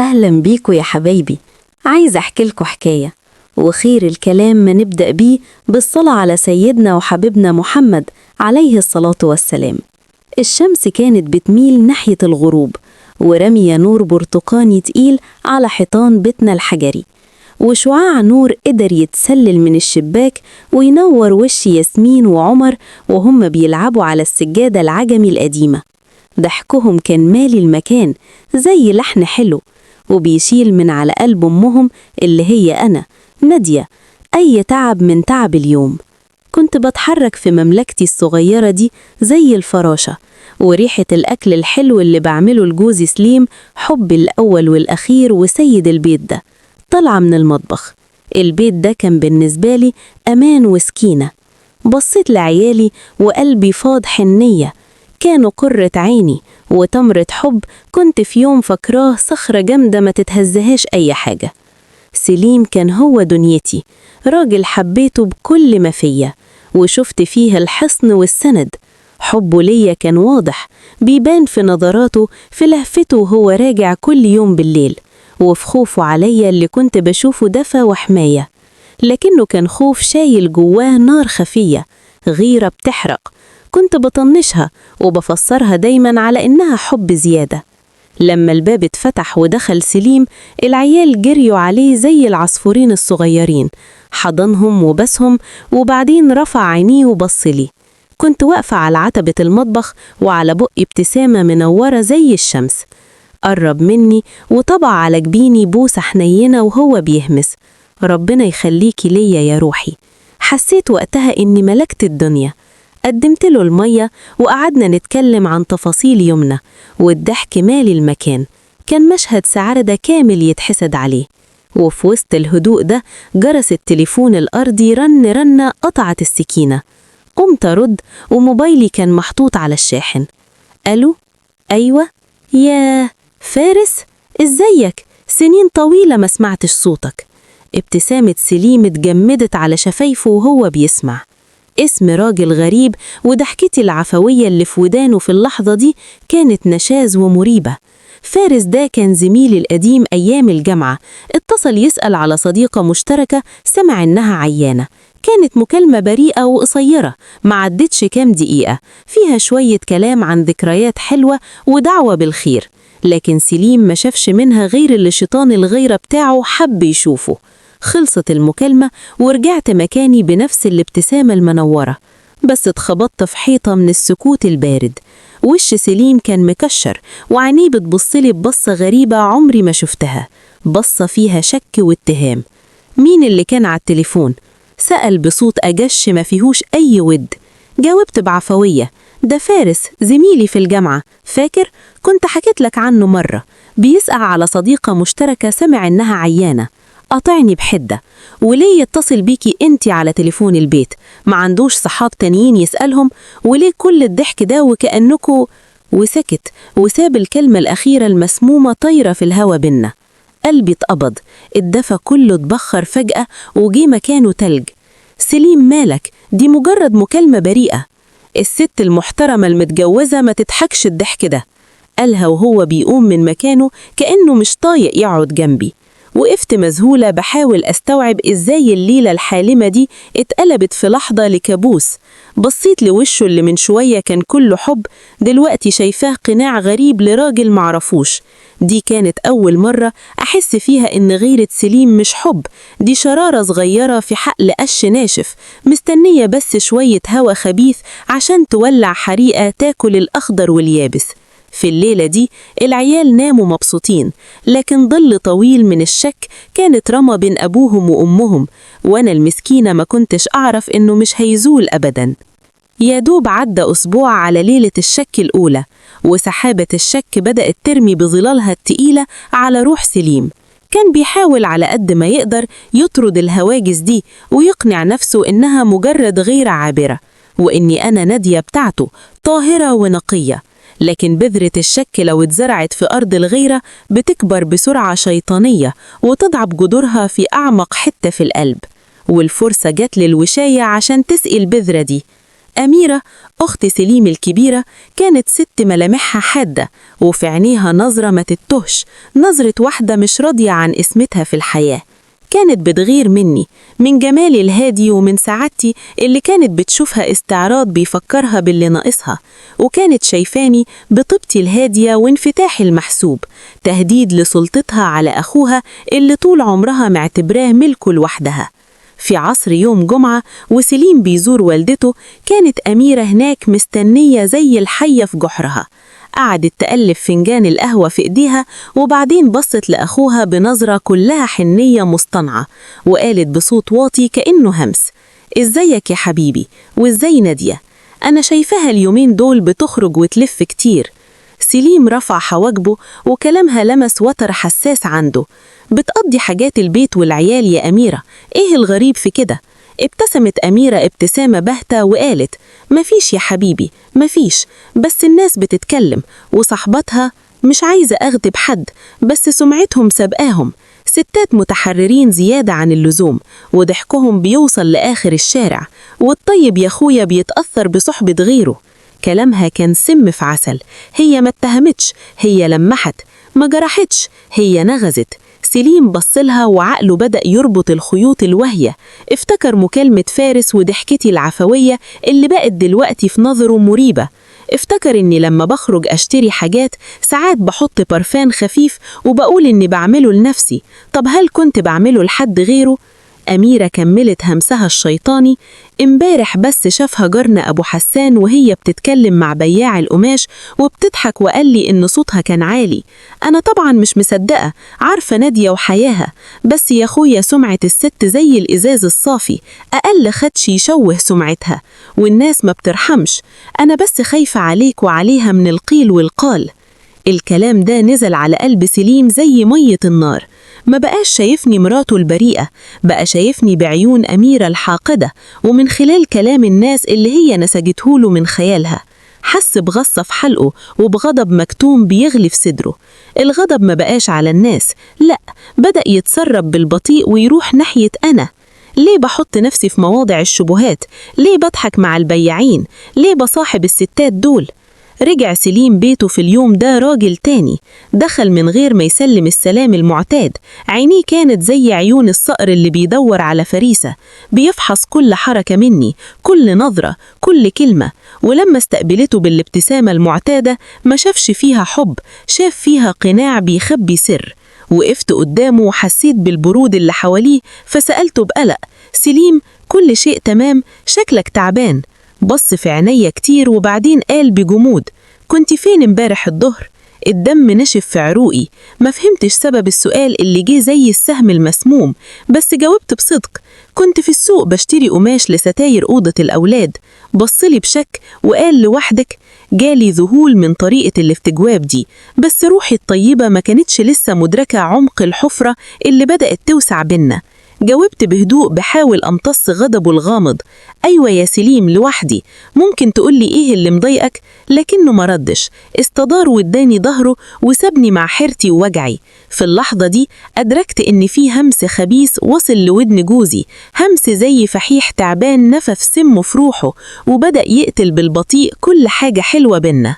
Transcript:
أهلا بيكوا يا حبايبي. عايزة أحكي لكم حكاية، وخير الكلام ما نبدأ بيه بالصلاة على سيدنا وحبيبنا محمد عليه الصلاة والسلام. الشمس كانت بتميل ناحية الغروب، ورمية نور برتقاني تقيل على حيطان بيتنا الحجري، وشعاع نور قدر يتسلل من الشباك وينور وش ياسمين وعمر وهم بيلعبوا على السجادة العجمي القديمة. ضحكهم كان مالي المكان زي لحن حلو، وبيشيل من على قلب أمهم اللي هي أنا نادية أي تعب من تعب اليوم. كنت بتحرك في مملكتي الصغيرة دي زي الفراشة، وريحة الأكل الحلو اللي بعمله لجوزي سليم حب الأول والأخير وسيد البيت ده طلع من المطبخ. البيت ده كان بالنسبة لي أمان وسكينة. بصيت لعيالي وقلبي فاض حنية، كانوا قرة عيني وتمرة حب كنت في يوم فكراه صخرة جامدة ما تتهزهاش أي حاجة. سليم كان هو دنيتي، راجل حبيته بكل ما فيا وشفت فيه الحصن والسند. حبه ليا كان واضح، بيبان في نظراته، في لهفته وهو راجع كل يوم بالليل، وفي خوفه عليا اللي كنت بشوفه دفى وحماية. لكنه كان خوف شايل جواه نار خفية، غيرة بتحرق. كنت بطنشها وبفسرها دايما على إنها حب زيادة. لما الباب اتفتح ودخل سليم، العيال جريوا عليه زي العصفورين الصغيرين، حضنهم وبسهم، وبعدين رفع عينيه وبصلي. كنت واقفة على عتبة المطبخ وعلى بقي ابتسامة منورة زي الشمس. قرب مني وطبع على جبيني بوسة حنينة وهو بيهمس: ربنا يخليكي ليا يا روحي. حسيت وقتها إني ملكت الدنيا. قدمت له المية وقعدنا نتكلم عن تفاصيل يومنا، والضحك مالي المكان. كان مشهد سعادة كامل يتحسد عليه. وفي وسط الهدوء ده جرس التليفون الأرضي رنة قطعت السكينة. قمت أرد وموبايلي كان محطوط على الشاحن. ألو؟ أيوة. يا فارس، إزيك؟ سنين طويلة ما سمعتش صوتك. ابتسامة سليم اتجمدت على شفايفه وهو بيسمع. اسم راجل غريب، وضحكتي العفوية اللي في ودانه في اللحظة دي كانت نشاز ومريبة. فارس ده كان زميلي القديم أيام الجامعة، اتصل يسأل على صديقة مشتركة، سمع إنها عيانة. كانت مكالمة بريئة وقصيرة، ما عدتش كام دقيقة، فيها شوية كلام عن ذكريات حلوة ودعوة بالخير. لكن سليم ما شافش منها غير اللي شيطان الغيرة بتاعه حب يشوفه. خلصت المكالمة ورجعت مكاني بنفس الابتسامة المنورة، بس اتخبطت في حيطة من السكوت البارد. وش سليم كان مكشر وعينيه بتبصلي ببصة غريبة عمري ما شفتها، بصة فيها شك واتهام. مين اللي كان على التليفون؟ سأل بصوت أجش ما فيهوش أي ود. جاوبت بعفوية: ده فارس زميلي في الجامعة، فاكر؟ كنت حكيت لك عنه مرة، بيسأل على صديقة مشتركة سمع إنها عيانة. قاطعني بحدة: وليه يتصل بيكي انتي على تليفون البيت؟ ما عندوش صحاب تانيين يسألهم؟ وليه كل الضحك ده وكأنكو؟ وسكت وساب الكلمة الأخيرة المسمومة طايرة في الهوا بينا. قلبي اتقبض، الدفى كله اتبخر فجأة وجي مكانه تلج. سليم مالك؟ دي مجرد مكالمة بريئة. الست المحترمة المتجوزة ما تضحكش الضحك ده، قالها وهو بيقوم من مكانه كأنه مش طايق يقعد جنبي. وقفت مذهولة بحاول أستوعب إزاي الليلة الحالمة دي اتقلبت في لحظة لكابوس. بصيت لوشه اللي من شوية كان كله حب، دلوقتي شايفاه قناع غريب لراجل معرفوش. دي كانت أول مرة أحس فيها إن غيرة سليم مش حب، دي شرارة صغيرة في حقل قش ناشف، مستنية بس شوية هوا خبيث عشان تولع حريقة تاكل الأخضر واليابس. في الليلة دي العيال ناموا مبسوطين، لكن ظل طويل من الشك كانت رمى بين أبوهم وأمهم، وأنا المسكينة ما كنتش أعرف إنه مش هيزول أبداً. يا دوب عدى أسبوع على ليلة الشك الأولى، وسحابة الشك بدأت ترمي بظلالها التقيلة على روح سليم. كان بيحاول على قد ما يقدر يطرد الهواجس دي ويقنع نفسه إنها مجرد غيرة عابرة، وإني أنا نادية بتاعته طاهرة ونقية. لكن بذرة الشك لو اتزرعت في أرض الغيرة بتكبر بسرعة شيطانية وتضعب جذورها في أعمق حتة في القلب. والفرصة جت للوشاية عشان تسقي البذرة دي. أميرة أخت سليم الكبيرة كانت ست ملامحها حادة، وفي عينيها نظرة ما تتهش، نظرة واحدة مش راضية عن اسمتها في الحياة. كانت بتغير مني، من جمالي الهادي ومن سعادتي اللي كانت بتشوفها استعراض بيفكرها باللي ناقصها، وكانت شايفاني بطيبتي الهادية وانفتاحي المحسوب تهديد لسلطتها على أخوها اللي طول عمرها معتبراه ملكه لوحدها. في عصر يوم جمعة وسليم بيزور والدته، كانت أميرة هناك مستنية زي الحية في جحرها. قعدت تقلب فنجان القهوة في إيديها، وبعدين بصت لأخوها بنظرة كلها حنية مصطنعة، وقالت بصوت واطي كأنه همس: إزيك يا حبيبي؟ وإزاي نادية؟ أنا شايفاها اليومين دول بتخرج وتلف كتير. سليم رفع حواجبه وكلامها لمس وتر حساس عنده. بتقضي حاجات البيت والعيال يا أميرة، إيه الغريب في كده؟ ابتسمت أميرة ابتسامة باهتة وقالت: مفيش يا حبيبي، مفيش، بس الناس بتتكلم وصحبتها. مش عايزة أغضب حد، بس سمعتهم سبقاهم، ستات متحررين زيادة عن اللزوم، وضحكهم بيوصل لآخر الشارع، والطيب يا أخويا بيتأثر بصحبة غيره. كلامها كان سم في عسل. هي ما اتهمتش، هي لمحت، ما جرحتش، هي نغزت. سليم بصلها وعقله بدأ يربط الخيوط الوهية، افتكر مكالمة فارس وضحكتي العفوية اللي بقت دلوقتي في نظره مريبة. افتكر اني لما بخرج اشتري حاجات ساعات بحط برفان خفيف وبقول اني بعمله لنفسي، طب هل كنت بعمله لحد غيره؟ أميرة كملت همسها الشيطاني: امبارح بس شافها جارنا أبو حسان وهي بتتكلم مع بياع القماش وبتضحك، وقال لي إن صوتها كان عالي. أنا طبعا مش مصدقة، عارفة نادية وحياها، بس يا أخويا سمعة الست زي الإزاز الصافي، أقل خدش يشوه سمعتها، والناس ما بترحمش. أنا بس خايفة عليك وعليها من القيل والقال. الكلام ده نزل على قلب سليم زي مية النار. ما بقاش شايفني مراته البريئة، بقى شايفني بعيون أميرة الحاقدة، ومن خلال كلام الناس اللي هي نسجتهوله من خيالها. حس بغصة في حلقه وبغضب مكتوم بيغلي في صدره. الغضب ما بقاش على الناس، لأ، بدأ يتسرب بالبطيء ويروح ناحية أنا. ليه بحط نفسي في مواضع الشبهات؟ ليه بضحك مع البياعين؟ ليه بصاحب الستات دول؟ رجع سليم بيته في اليوم ده راجل تاني. دخل من غير ما يسلم السلام المعتاد. عينيه كانت زي عيون الصقر اللي بيدور على فريسة، بيفحص كل حركة مني، كل نظرة، كل كلمة. ولما استقبلته بالابتسامة المعتادة ما شافش فيها حب، شاف فيها قناع بيخبي سر. وقفت قدامه وحسيت بالبرود اللي حواليه، فسألته بقلق: سليم، كل شيء تمام؟ شكلك تعبان. بص في عينيا كتير وبعدين قال بجمود: كنت فين امبارح الظهر؟ الدم نشف في عروقي. ما فهمتش سبب السؤال اللي جه زي السهم المسموم، بس جاوبت بصدق: كنت في السوق بشتري قماش لستاير أوضة الأولاد. بصلي بشك وقال: لوحدك؟ جالي ذهول من طريقة الافتجواب دي، بس روحي الطيبة ما كانتش لسه مدركة عمق الحفرة اللي بدأت توسع بينا. جاوبت بهدوء بحاول أمتص غضبه الغامض: أيوة يا سليم، لوحدي. ممكن تقولي إيه اللي مضايقك؟ لكنه مردش، استدار واداني ظهره وسابني مع حيرتي ووجعي. في اللحظة دي أدركت إن في همس خبيث وصل لودن جوزي، همس زي فحيح تعبان نفف سمه في روحه، وبدأ يقتل بالبطيء كل حاجة حلوة بينا.